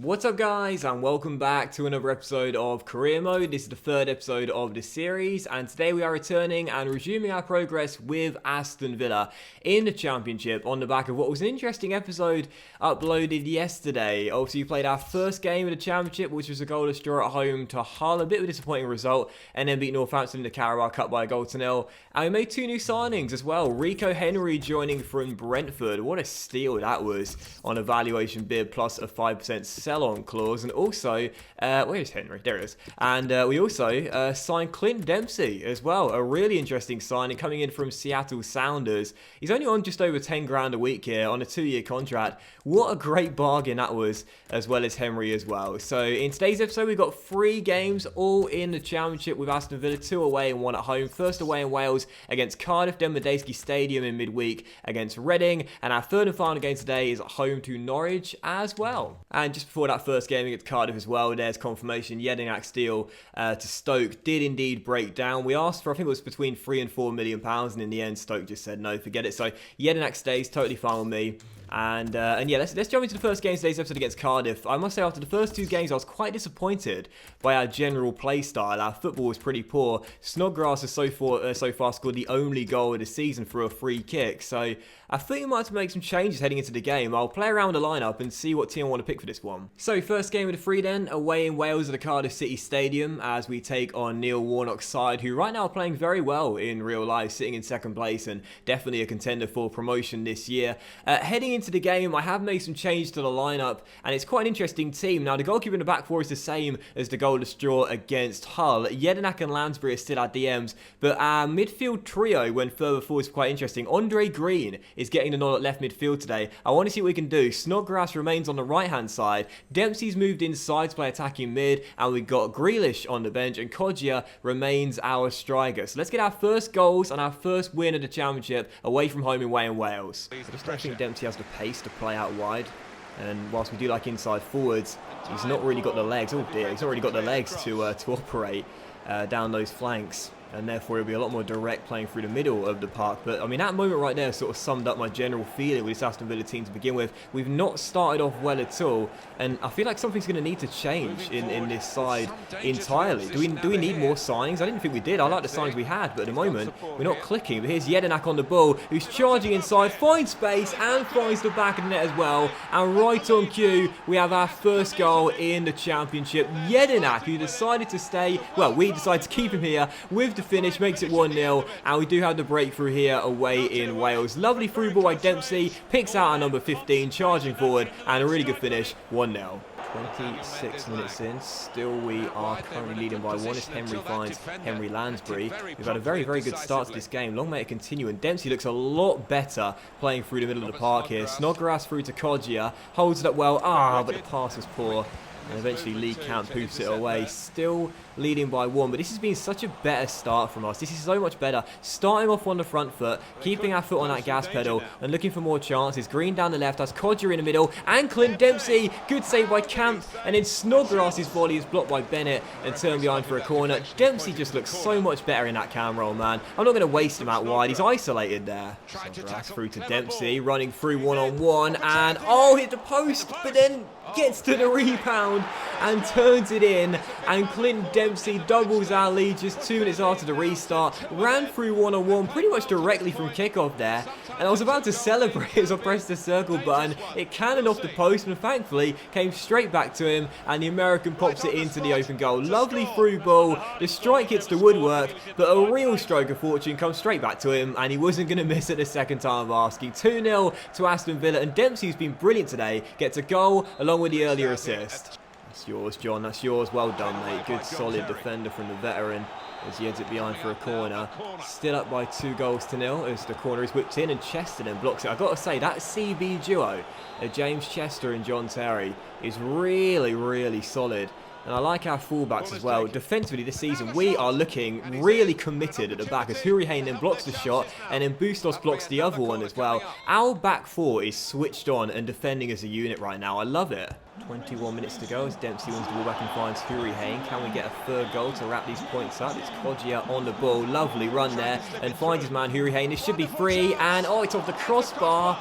What's up guys, and welcome back to another episode of Career Mode. This is the third episode of this series, and today we are returning and resuming our progress with Aston Villa in the Championship on the back of what was an interesting episode uploaded yesterday. Obviously we played our first game of the Championship, which was a goalless draw at home to Hull, a bit of a disappointing result, and then beat Northampton in the Carabao Cup by a goal to nil. And we made two new signings as well. Rico Henry joining from Brentford. What a steal that was on a valuation bid plus a 5% sell-on clause. And also, where is Henry? There it is. And we also signed Clint Dempsey as well. A really interesting signing coming in from Seattle Sounders. He's only on just over 10 grand a week here on a 2-year contract. What a great bargain that was, as well as Henry as well. So in today's episode, we've got 3 games all in the Championship with Aston Villa, 2 away and 1 at home. First away in Wales against Cardiff, then Medeski Stadium in midweek against Reading. And our third and final game today is at home to Norwich as well. And just before that first game against Cardiff as well, there's confirmation Jedinak's deal to Stoke did indeed break down. We asked for, I think it was between £3 and £4 million, and in the end Stoke just said no, forget it. So Jedinak stays, totally fine with me. And yeah, let's jump into the first game of today's episode against Cardiff. I must say, after the first 2 games, I was quite disappointed by our general play style. Our football was pretty poor. Snodgrass has so far scored the only goal of the season through a free kick. So I think we might have to make some changes heading into the game. I'll play around the lineup and see what team I want to pick for this one. So first game of the 3 then, away in Wales at the Cardiff City Stadium as we take on Neil Warnock's side, who right now are playing very well in real life, sitting in 2nd place and definitely a contender for promotion this year. Heading into the game, I have made some changes to the lineup, and it's quite an interesting team. Now, the goalkeeper in the back 4 is the same as the goalless draw against Hull. Jedinak and Lansbury are still our DMs, but our midfield trio went further forward is quite interesting. Andre Green is getting the nod at left midfield today. I want to see what we can do. Snodgrass remains on the right-hand side. Dempsey's moved inside to play attacking mid, and we've got Grealish on the bench, and Kodjia remains our striker. So let's get our first goals and our first win of the Championship away from home in Wales. I just don't think Dempsey has the pace to play out wide, and whilst we do like inside forwards, he's not really got the legs. Oh dear, he's not really got the legs to operate down those flanks, and therefore it'll be a lot more direct playing through the middle of the park. But I mean, that moment right there sort of summed up my general feeling with this Aston Villa team to begin with. We've not started off well at all, and I feel like something's going to need to change in this side entirely. Do we need more signings? I didn't think we did. I like the signings we had, but at the moment we're not clicking. But here's Jedinak on the ball, who's charging inside, finds space and finds the back of the net as well. And right on cue, we have our first goal in the Championship. Jedinak, who decided to stay, well, we decided to keep him here with the finish, makes it 1-0, and we do have the breakthrough here away in Wales. Lovely through ball by Dempsey, picks out our number 15, charging forward, and a really good finish, 1-0. 26 minutes in, still we are currently leading by 1 as Henry finds Henry Lansbury. We've had a very, very good start to this game. Long may it continue, and Dempsey looks a lot better playing through the middle of the park here. Snodgrass through to Kodjia, holds it up well, but the pass was poor. And eventually Lee Camp hoofs it away, still leading by 1. But this has been such a better start from us. This is so much better. Starting off on the front foot, keeping our foot on that gas pedal and looking for more chances. Green down the left, has Kodjia in the middle, and Clint Dempsey. Good save by Camp, and then Snodgrass's volley is blocked by Bennett and turned behind for a corner. Dempsey just looks so much better in that cam roll, man. I'm not going to waste him out wide. He's isolated there. Snodgrass through to Dempsey, running through one-on-one, and hit the post, but then gets to the rebound and turns it in, and Clint Dempsey doubles our lead just 2 minutes after the restart. Ran through one-on-one pretty much directly from kickoff there, and I was about to celebrate as I pressed the circle button. It cannoned off the post and thankfully came straight back to him, and the American pops it into the open goal. Lovely through ball, the strike hits the woodwork, but a real stroke of fortune comes straight back to him, and he wasn't going to miss it the second time of asking. 2-0 to Aston Villa, and Dempsey's been brilliant today, gets a goal along with the earlier assist. That's yours, John, that's yours. Well done, mate. Good solid defender from the veteran as he heads it behind for a corner. Still up by 2-0 as the corner is whipped in and Chesterton blocks it. I've got to say, that CB duo of James Chester and John Terry is really, really solid. And I like our fullbacks as well. Defensively this season, we are looking really committed at the back as Hurricane then blocks the shot and then Bustos blocks the other one as well. Our back 4 is switched on and defending as a unit right now. I love it. 21 minutes to go as Dempsey wins the ball back and finds Hurricane. Can we get a third goal to wrap these points up? It's Kodjia on the ball. Lovely run there and finds his man Hurricane. This should be free, and it's off the crossbar.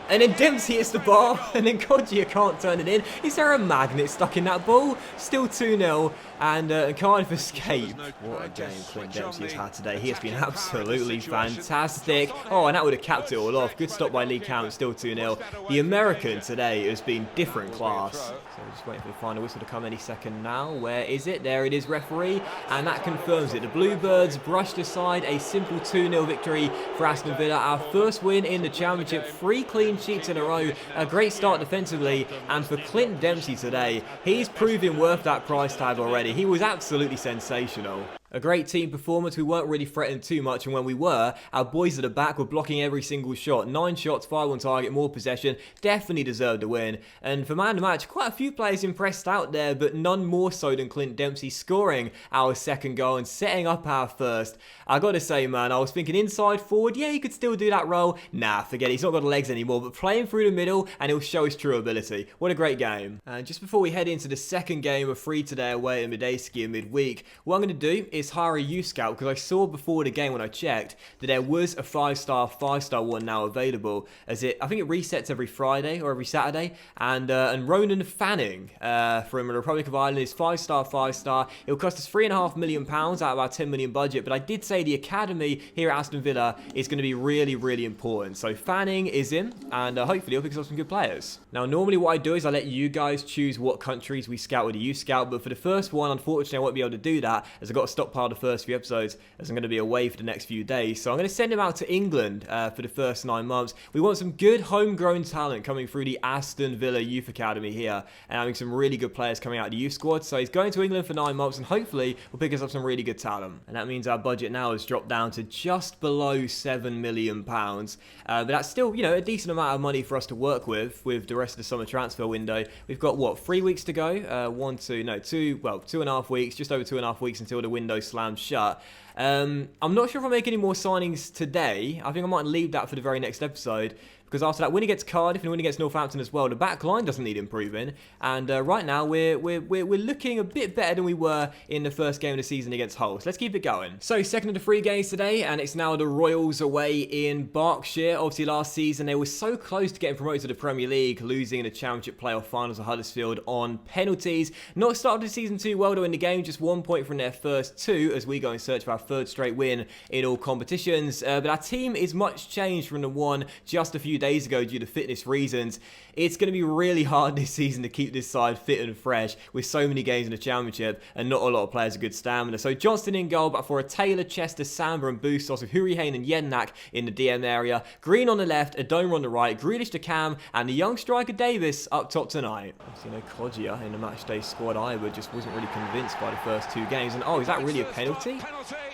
And then Dempsey hits the bar, and then Kodjia can't turn it in. Is there a magnet stuck in that ball? Still 2-0, and Cardiff escape. What a game Clint Dempsey has had today. He has been absolutely fantastic. Oh, and that would have capped it all off. Good stop by Lee Count, still 2-0. The American today has been different class. So we're just waiting for the final whistle to come any second now. Where is it? There it is, referee, and that confirms it. The Bluebirds brushed aside a simple 2-0 victory for Aston Villa. Our first win in the Championship, 3 clean sheets in a row, a great start defensively, and for Clint Dempsey today, he's proving worth that price tag already. He was absolutely sensational. A great team performance. We weren't really threatened too much, and when we were, our boys at the back were blocking every single shot. 9 shots, 5 on target, more possession. Definitely deserved a win. And for man of the match, quite a few players impressed out there, but none more so than Clint Dempsey scoring our second goal and setting up our first. I gotta say, man, I was thinking inside forward, yeah, he could still do that role. Nah, forget it, he's not got the legs anymore, but playing through the middle and he'll show his true ability. What a great game. And just before we head into the second game of free today away at Midayski in midweek, what I'm going to do is hire a youth scout, because I saw before the game when I checked that there was a 5-star one now available, as I think it resets every Friday or every Saturday, and Ronan Fanning from the Republic of Ireland is 5-star. It'll cost us £3.5 million out of our 10 million budget, but I did say the academy here at Aston Villa is going to be really important. So Fanning is in, and hopefully he'll pick us up some good players. Now normally what I do is I let you guys choose what countries we scout with a youth scout, but for the first one, unfortunately I won't be able to do that, as I've got to stockpile the first few episodes, as I'm going to be away for the next few days. So I'm going to send him out to England for the first 9 months. We want some good homegrown talent coming through the Aston Villa Youth Academy here, and having some really good players coming out of the youth squad. So he's going to England for 9 months, and hopefully we'll pick us up some really good talent. And that means our budget now has dropped down to just below £7 million. But that's still, you know, a decent amount of money for us to work with the rest of the summer transfer window. We've got, what, 3 weeks to go? 2.5 weeks, just over 2.5 weeks until the window slams shut. I'm not sure if I'll make any more signings today. I think I might leave that for the very next episode, because after that, when he gets Cardiff and when he gets Northampton as well, the back line doesn't need improving. And right now, we're looking a bit better than we were in the first game of the season against Hull. So let's keep it going. So second of the 3 games today, and it's now the Royals away in Berkshire. Obviously, last season they were so close to getting promoted to the Premier League, losing in the Championship playoff finals to Huddersfield on penalties. Not started the season too well though in the game, just 1 point from their first 2 as we go in search of our 3rd straight win in all competitions. But our team is much changed from the one just a few days ago due to fitness reasons. It's going to be really hard this season to keep this side fit and fresh with so many games in the Championship and not a lot of players with good stamina. So Johnston in goal, but for a Taylor, Chester, Samba and Bustos with Hurricane and Yennak in the DM area. Green on the left, Adoma on the right, Grealish to Cam, and the young striker Davis up top tonight. Obviously, you know, Kodjia in the matchday squad either just wasn't really convinced by the first 2 games. And oh, is that really a penalty?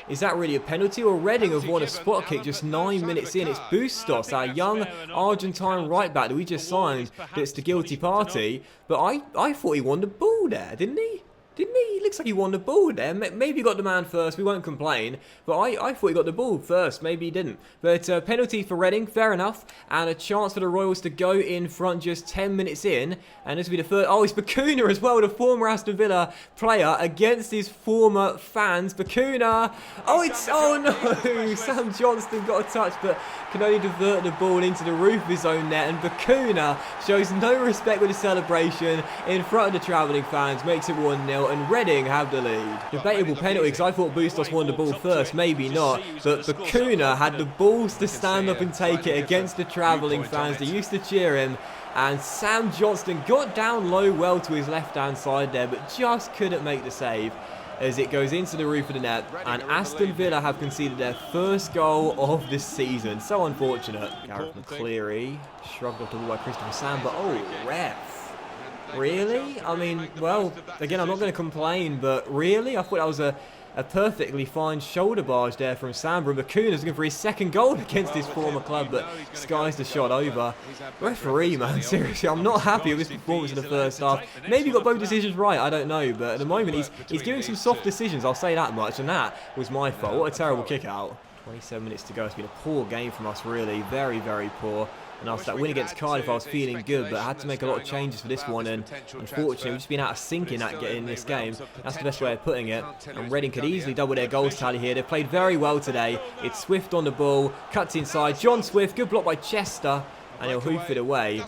Is that really a penalty? Or Reading have won a spot kick just 9 minutes in. It's Bustos, our young Argentine right back that we just signed, that's the guilty party. But I thought he won the ball there, didn't he? Didn't he? He looks like he won the ball there. Maybe he got the man first. We won't complain. But I thought he got the ball first. Maybe he didn't. But penalty for Reading, fair enough. And a chance for the Royals to go in front just 10 minutes in. And this will be the third. Oh, it's Bacuna as well, the former Aston Villa player against his former fans. Bacuna. Oh no. Sam Johnston got a touch, but can only divert the ball into the roof of his own net. And Bacuna shows no respect with the celebration in front of the travelling fans. Makes it 1-0. And Reading have the lead. Debatable penalty, because I thought Bustos won the ball first, maybe not, but Bacuna had the balls to stand up and take it against the travelling fans. They used to cheer him, and Sam Johnston got down low well to his left hand side there, but just couldn't make the save as it goes into the roof of the net, and Aston Villa have conceded their first goal of the season. So unfortunate. Gareth McCleary shrugged off the ball by Christopher Samba. Oh, ref. Really? I mean, well, again, I'm not going to complain, but really? I thought that was a perfectly fine shoulder barge there from Samba. And Bacuna's looking for his 2nd goal against his former club, but skies the shot over. Referee, man, seriously, I'm not happy with his performance in the first half. Maybe he got both decisions right, I don't know, but at the moment he's giving some soft decisions, I'll say that much, and that was my fault. What a terrible kick out. 27 minutes to go. It's been a poor game from us, really. Very, very poor. And after that win against Cardiff, I was feeling good, but I had to make a lot of changes for this one, and unfortunately, we've just been out of sync in this game. That's the best way of putting it. And Reading could easily double their goals tally here. They've played very well today. It's Swift on the ball, cuts inside. John Swift, good block by Chester. and he'll hoof it away.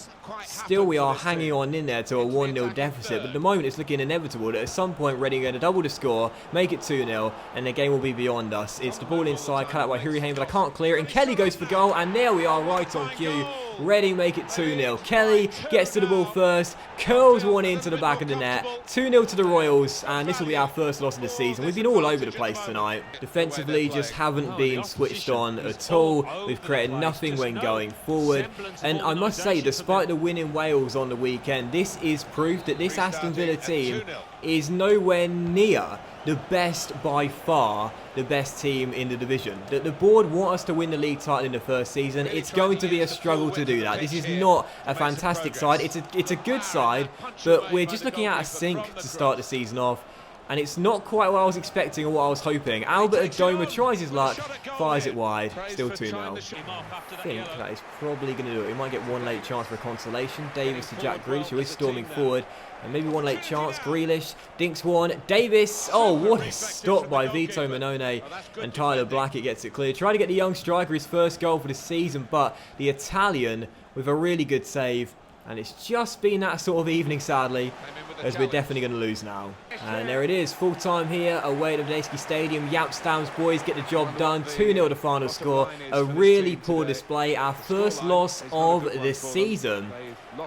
Still, we are hanging on in there to a 1-0 deficit, but at the moment it's looking inevitable that at some point Reading are going to double the score, make it 2-0, and the game will be beyond us. It's the ball inside, cut out by Hurricane, but I can't clear it, and Kelly goes for goal, and there we are, right on cue. Reading make it 2-0. Kelly gets to the ball first, curls one into the back of the net. 2-0 to the Royals, and this will be our first loss of the season. We've been all over the place tonight. Defensively, just haven't been switched on at all. We've created nothing when going forward. And I must say, despite the win in Wales on the weekend, this is proof that this Aston Villa team is nowhere near the best, by far, the best team in the division. That the board want us to win the league title in the first season. It's going to be a struggle to do that. This is not a fantastic side. It's a good side, but we're just looking at a sink to start the season off. And it's not quite what I was expecting or what I was hoping. Albert Adoma tries his luck, fires it wide, still 2-0. I think that is probably going to do it. We might get one late chance for a consolation. Davis to Jack Grealish, who is storming forward. And maybe one late chance. Grealish dinks one. Davis. Oh, what a stop by Vito Manone. And Tyler Blackett gets it clear. Trying to get the young striker his first goal for the season, but the Italian with a really good save. And it's just been that sort of evening, sadly, as we're definitely going to lose now. And there it is, full time here away at Tedeschi Stadium. Yapstam's boys get the job done. 2-0 the final score. A really poor display. Our first loss of the season.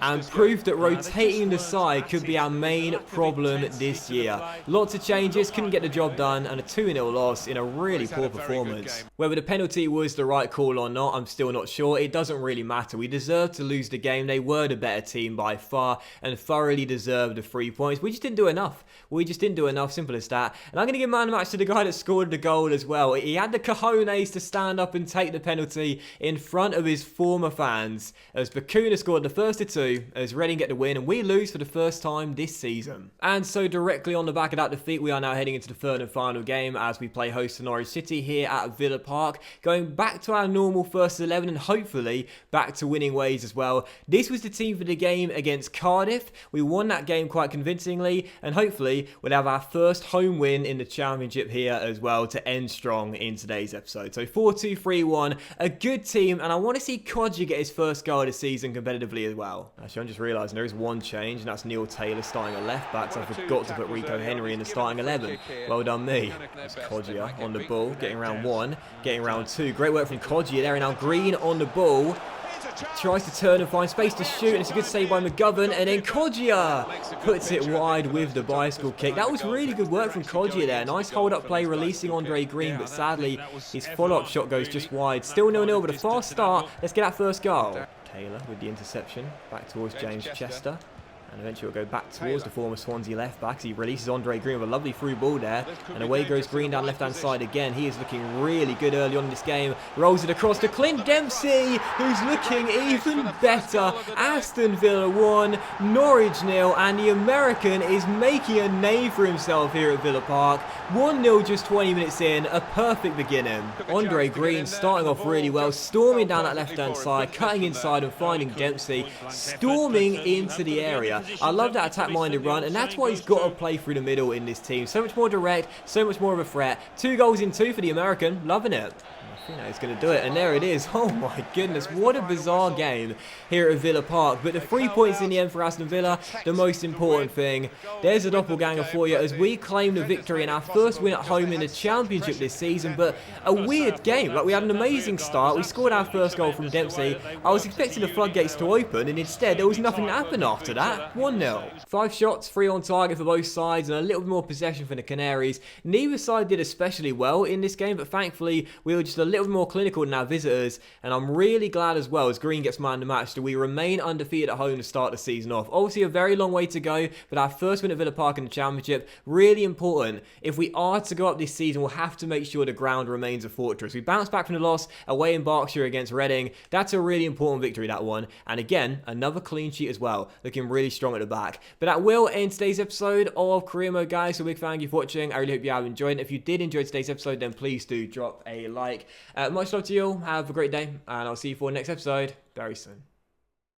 And proof that rotating the side could be our main problem this year. Lots of changes, couldn't get the job done, and a 2-0 loss in a really poor performance. Whether the penalty was the right call or not, I'm still not sure. It doesn't really matter. We deserved to lose the game. They were the better team by far and thoroughly deserved the 3 points. We just didn't do enough. We just didn't do enough, simple as that. And I'm going to give man of the match to the guy that scored the goal as well. He had the cojones to stand up and take the penalty in front of his former fans, as Bakuna scored the first of two, as Reading get the win, and we lose for the first time this season. And so directly on the back of that defeat, we are now heading into the third and final game as we play host to Norwich City here at Villa Park, going back to our normal first 11 and hopefully back to winning ways as well. This was the team for the game against Cardiff. We won that game quite convincingly, and hopefully we'll have our first home win in the Championship here as well to end strong in today's episode. So 4-2-3-1, a good team, and I want to see Kodja get his first goal of the season competitively as well. Actually, I'm just realising there is one change, and that's Neil Taylor starting at left back, so I forgot to put Rico Henry in the starting 11. Well done me. Kodja on the ball, getting round one, getting round two. Great work from Kodja there, and now Green on the ball. Tries to turn and find space to shoot, and it's a good save by McGovern, and then Kodja puts it wide with the bicycle kick. That was really good work from Kodja there. Nice hold-up play, releasing Andre Green, but sadly his follow-up shot goes just wide. Still 0-0, but a fast start. Let's get that first goal. Taylor with the interception, back towards James Chester. And eventually we'll go back towards the former Swansea left back. He releases Andre Green with a lovely through ball there. And away goes Green down left-hand side again. He is looking really good early on in this game. Rolls it across to Clint Dempsey, who's looking even better. Aston Villa 1, Norwich 0, and the American is making a name for himself here at Villa Park. 1-0 just 20 minutes in, a perfect beginning. Andre Green starting off really well, storming down that left-hand side, cutting inside and finding Dempsey, storming into the area. I love that attack-minded run, and that's why he's got to play through the middle in this team. So much more direct, so much more of a threat. 2 goals in 2 for the American, loving it. I think he's going to do it, and there it is. Oh my goodness, what a bizarre game here at Villa Park. But the 3 points in the end for Aston Villa, the most important thing. There's a doppelganger for you as we claim the victory in our first win at home in the Championship this season. But a weird game. Like, we had an amazing start. We scored our first goal from Dempsey. I was expecting the floodgates to open, and instead there was nothing to happen after that. 1-0. 5 shots, 3 on target for both sides, and a little bit more possession for the Canaries. Neither side did especially well in this game, but thankfully we were just a little more clinical than our visitors, and I'm really glad as well, as Green gets man of the match, that we remain undefeated at home to start the season off. Obviously a very long way to go, but our first win at Villa Park in the Championship, really important. If we are to go up this season, we'll have to make sure the ground remains a fortress. We bounced back from the loss away in Berkshire against Reading. That's a really important victory, that one, and again, another clean sheet as well, looking really strong at the back. But that will end today's episode of Career Mode, guys, so big thank you for watching. I really hope you have enjoyed it. If you did enjoy today's episode, then please do drop a like. Much love to you all, have a great day, and I'll see you for the next episode very soon.